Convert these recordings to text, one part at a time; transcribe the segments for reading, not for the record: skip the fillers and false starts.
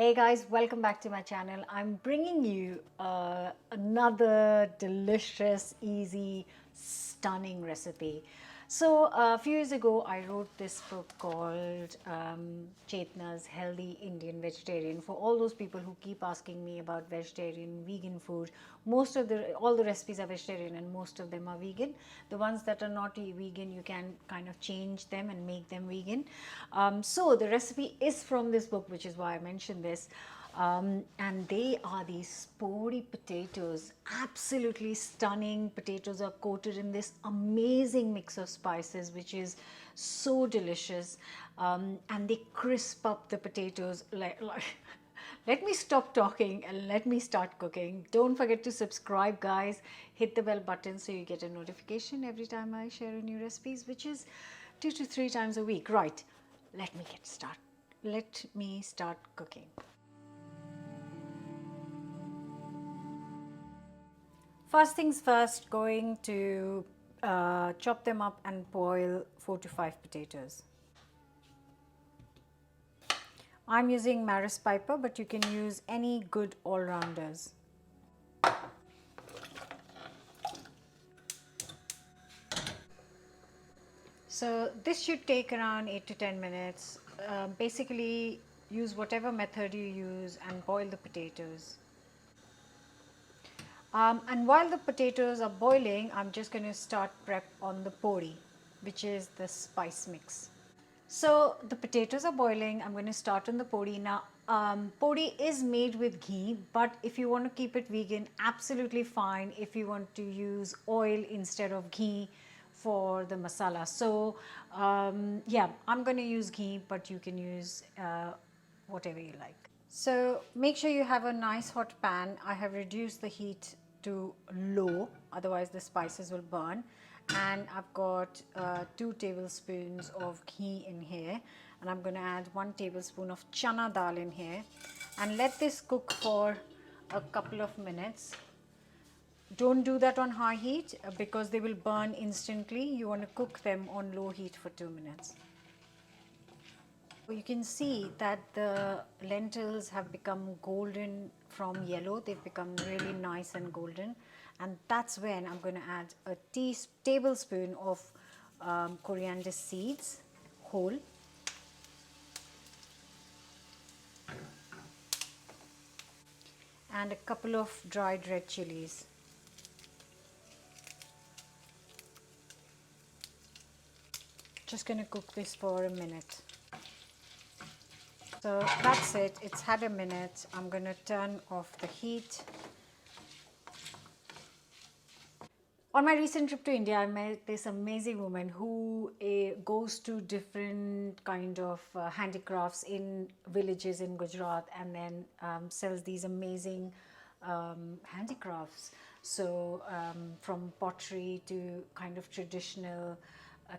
Hey guys, welcome back to my channel. I'm bringing you another delicious, easy, stunning recipe. So a few years ago, I wrote this book called Chetna's Healthy Indian Vegetarian. For all those people who keep asking me about vegetarian, vegan food, all the recipes are vegetarian and most of them are vegan. The ones that are not vegan, you can kind of change them and make them vegan. So the recipe is from this book, which is why I mentioned this. And they are these Podi potatoes, absolutely stunning. Potatoes are coated in this amazing mix of spices, which is so delicious. And they crisp up the potatoes like let me stop talking and let me start cooking. Don't forget to subscribe, guys. Hit the bell button so you get a notification every time I share a new recipes, which is 2 to 3 times a week. Right, let me get started. Let me start cooking. First things first, going to chop them up and boil 4 to 5 potatoes. I'm using Maris Piper, but you can use any good all-rounders. So this should take around 8 to 10 minutes. Basically, use whatever method you use and boil the potatoes. And while the potatoes are boiling, I'm just going to start prep on the podi, which is the spice mix. So the potatoes are boiling. I'm going to start on the podi. Now, podi is made with ghee, but if you want to keep it vegan, absolutely fine if you want to use oil instead of ghee for the masala. So yeah, I'm going to use ghee, but you can use whatever you like. So make sure you have a nice hot pan. I have reduced the heat to low, otherwise the spices will burn. And I've got 2 tablespoons of ghee in here, and I'm going to add 1 tablespoon of chana dal in here and let this cook for a couple of minutes. Don't do that on high heat because they will burn instantly. You want to cook them on low heat for 2 minutes. You can see that the lentils have become golden from yellow. They've become really nice and golden, and that's when I'm going to add a tablespoon of coriander seeds whole, and a couple of dried red chilies. Just going to cook this for a minute. So that's it, it's had a minute. I'm going to turn off the heat. On my recent trip to India, I met this amazing woman who goes to different kind of handicrafts in villages in Gujarat and then sells these amazing handicrafts. So from pottery to kind of traditional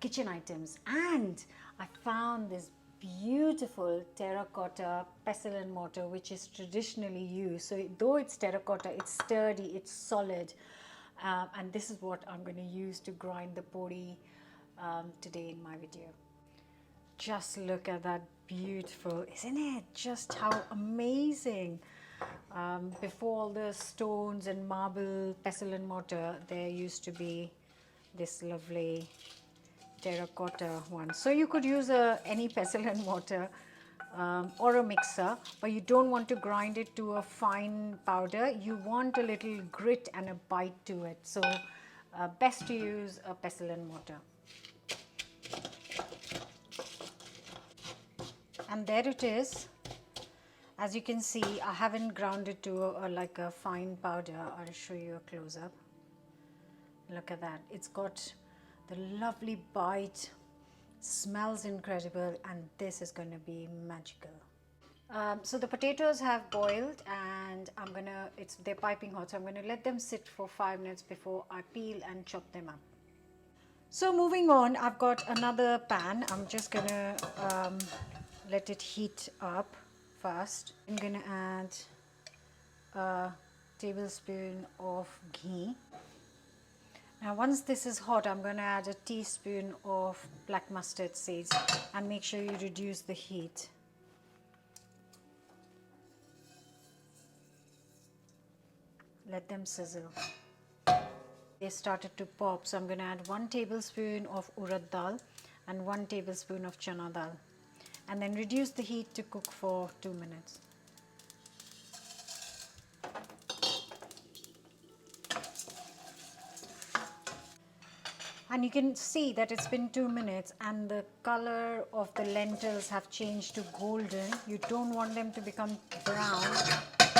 kitchen items. And I found this beautiful terracotta pestle and mortar, which is traditionally used. So though it's terracotta, it's sturdy, it's solid. And this is what I'm going to use to grind the podi today in my video. Just look at that, beautiful, isn't it? Just how amazing. Before all the stones and marble, pestle and mortar, there used to be this lovely terracotta one. So you could use any pestle and mortar or a mixer, but you don't want to grind it to a fine powder. You want a little grit and a bite to it. So best to use a pestle and mortar. And there it is. As you can see, I haven't ground it to like a fine powder. I'll show you a close-up. Look at that. It's got the lovely bite, smells incredible, and this is going to be magical. So the potatoes have boiled, and they're piping hot, so I'm going to let them sit for 5 minutes before I peel and chop them up. So moving on, I've got another pan. I'm just going to let it heat up first. I'm going to add a tablespoon of ghee. Now once this is hot, I'm going to add a teaspoon of black mustard seeds and make sure you reduce the heat. let them sizzle. They started to pop, so I'm going to add 1 tablespoon of urad dal and 1 tablespoon of chana dal, and then reduce the heat to cook for 2 minutes. And you can see that it's been 2 minutes and the color of the lentils have changed to golden. You don't want them to become brown.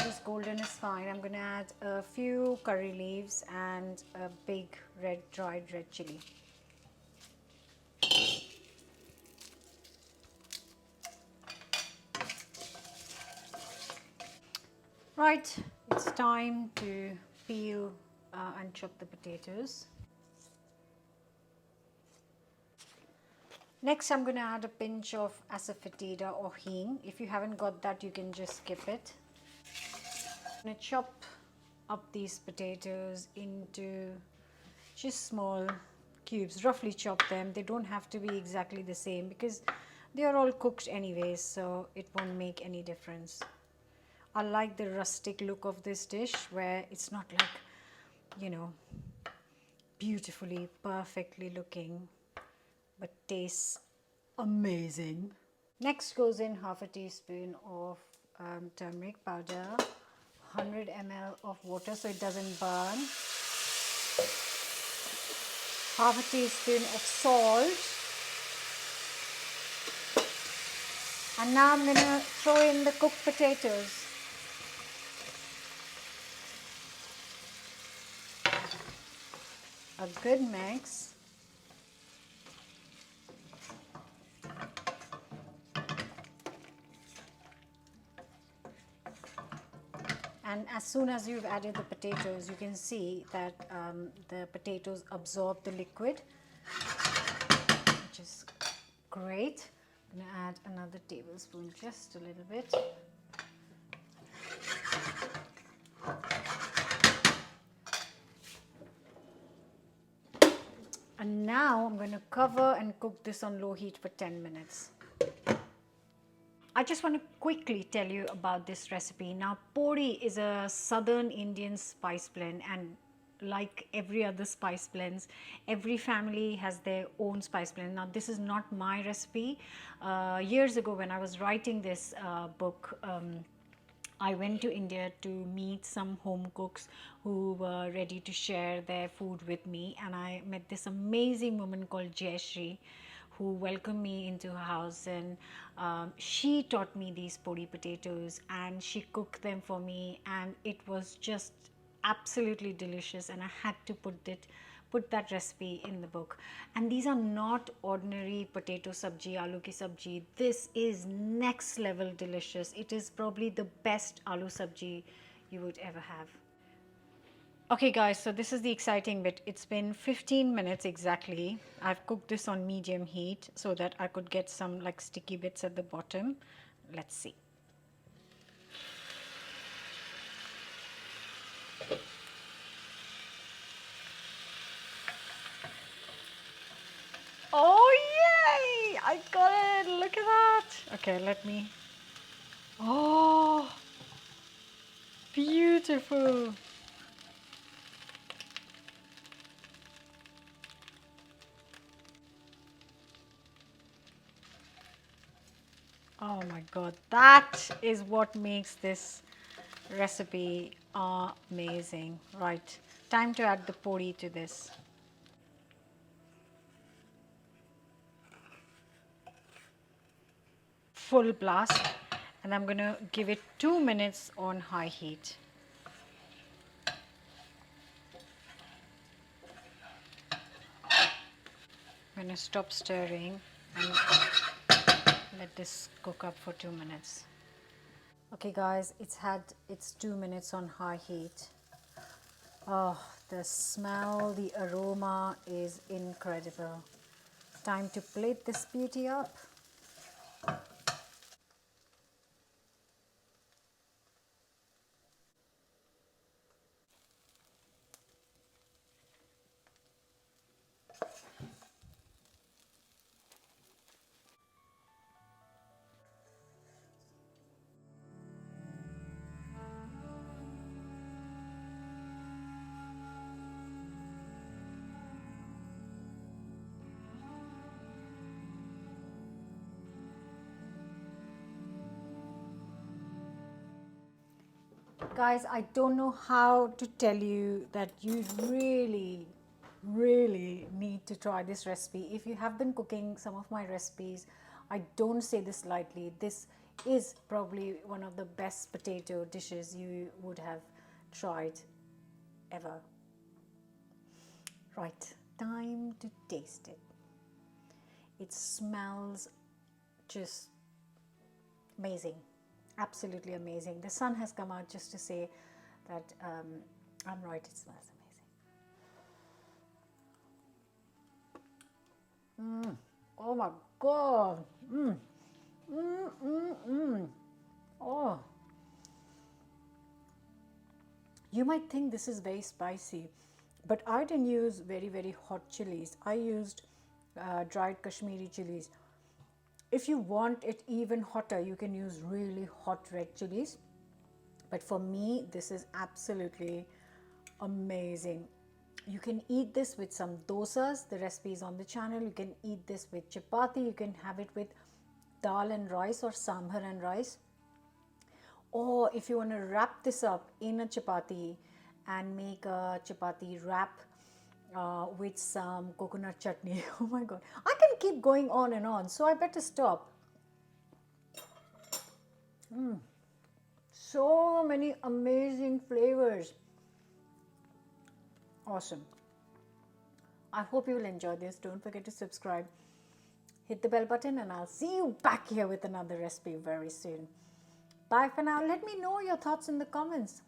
Just golden is fine. I'm going to add a few curry leaves and a big dried red chili. Right, it's time to peel and chop the potatoes. Next, I'm going to add a pinch of asafoetida or hing. If you haven't got that, you can just skip it. I'm going to chop up these potatoes into just small cubes, roughly chop them. They don't have to be exactly the same because they are all cooked anyways, so it won't make any difference. I like the rustic look of this dish where it's not like, you know, beautifully, perfectly looking, but tastes amazing. Next goes in half a teaspoon of turmeric powder, 100 ml of water so it doesn't burn, half a teaspoon of salt, and now I'm going to throw in the cooked potatoes. A good mix. And as soon as you've added the potatoes, you can see that the potatoes absorb the liquid, which is great. I'm going to add another tablespoon, just a little bit. And now I'm going to cover and cook this on low heat for 10 minutes. I just want to quickly tell you about this recipe. Now, Podi is a southern Indian spice blend, and like every other spice blends, every family has their own spice blend. Now, this is not my recipe. Years ago when I was writing this book, I went to India to meet some home cooks who were ready to share their food with me, and I met this amazing woman called Jayashree who welcomed me into her house, and she taught me these podi potatoes and she cooked them for me, and it was just absolutely delicious, and I had to put that recipe in the book. And these are not ordinary potato sabji, aloo ki sabji. This is next level delicious. It is probably the best aloo sabji you would ever have. Okay guys, so this is the exciting bit. It's been 15 minutes exactly. I've cooked this on medium heat so that I could get some like sticky bits at the bottom. Let's see. Oh yay! I got it! Look at that! Okay, let me... Oh! Beautiful! Oh my god, that is what makes this recipe amazing. Right, time to add the podi to this. Full blast, and I'm going to give it 2 minutes on high heat. I'm going to stop stirring and let this cook up for 2 minutes. Okay guys, it's had its 2 minutes on high heat. Oh, the smell, the aroma is incredible. Time to plate this beauty up. Guys, I don't know how to tell you that you really need to try this recipe. If you have been cooking some of my recipes, I don't say this lightly. This is probably one of the best potato dishes you would have tried ever. Right, time to taste it. It smells just amazing, absolutely amazing. The sun has come out just to say that I'm right, it smells amazing. Oh my god. Oh, you might think this is very spicy, but I didn't use very hot chilies. I used dried Kashmiri chilies. If you want it even hotter, you can use really hot red chilies. But for me, this is absolutely amazing. You can eat this with some dosas. The recipe is on the channel. You can eat this with chapati. You can have it with dal and rice or sambar and rice. Or if you want to wrap this up in a chapati and make a chapati wrap with some coconut chutney. Oh my god, I can keep going on and on, so I better stop. So many amazing flavors. Awesome. I hope you will enjoy this. Don't forget to subscribe, hit the bell button, and I'll see you back here with another recipe very soon. Bye for now. Let me know your thoughts in the comments.